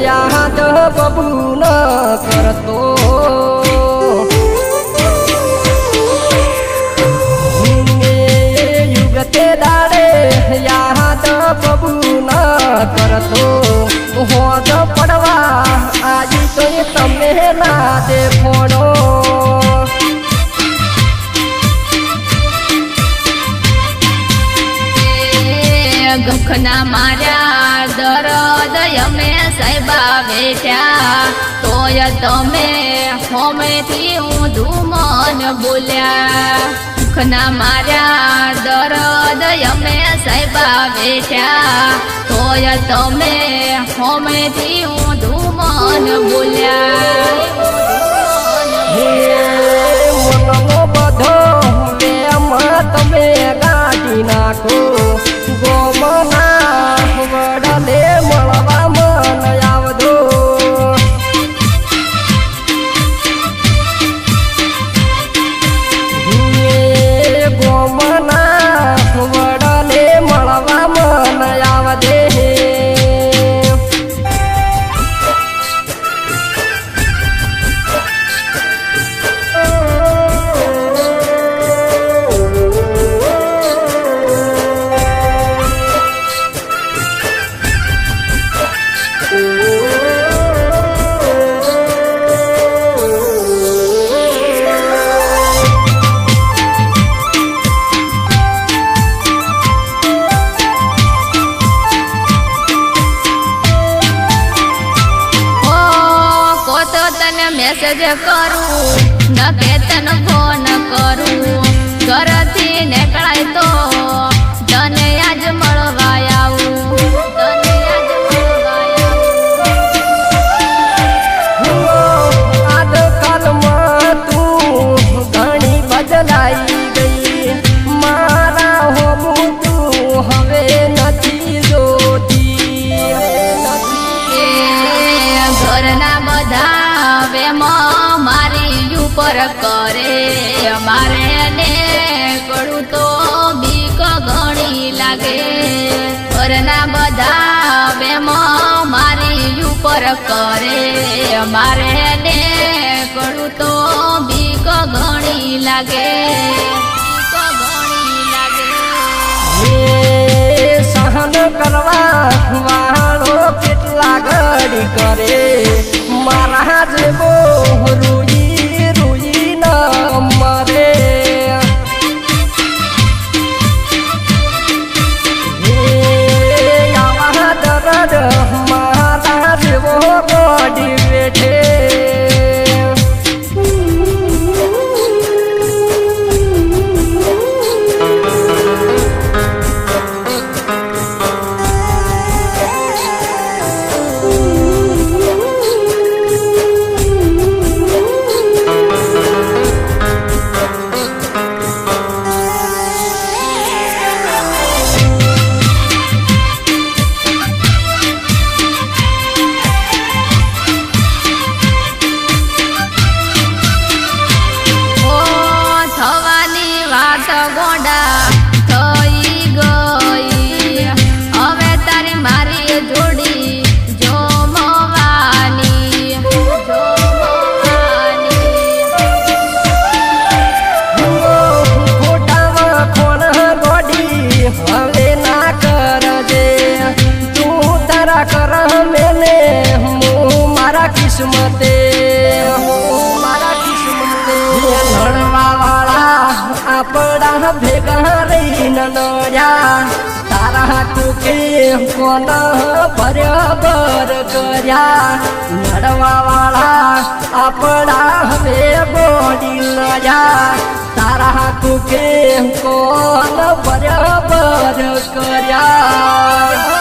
याद बबून करतो युगते दाड़े याद बबून करतो होद पड़वा आज तो तमे ना देखोड़ो दुखना मार्या दर्द यमे साहेबा बेठ्या तोय तमे होमेथी ऊंधू मन बोल्या दुखना मार्या दर्द यमे साहेबा बेठ्या तोय तमे होमेथी ऊंधू मन बोल्या मननो बधो वेम तमे गाड़ी नाखो गोमना वडले मळवा मन आवदो गोमना वडले मळवा मन आवदे મેસેજ કરું ન કે તને ફોન કરું ઘરથી નીકળાય તો તને આજ મળવા આવું તને આજ મળવા આવું આજકાલમાં તું ઘણી બદલાઈ ગઈ મારા હોમું તું હવે નથી જોતી ઘરના બધા मारी ऊपर करे मारे ने कड़ू तो बीक घणी लागे घरना बधा बेम मारी ऊपर करे मारे ने कड़ू तो बीक घणी लागे सहन करवा वाळो કેટલા ઘડી કરે મારા જેવો રૂઈ રૂઈ ન મરે આવા દરદ મારા જેવો ગોડી બેઠે किस्मते लड़वा वाला आपड़ा भेगा रही नया तारा तुके कोन बराबर करया लड़वा वाला आपड़ा हमें बोली नया तारा તું કે કોણ બરાબર કર્યા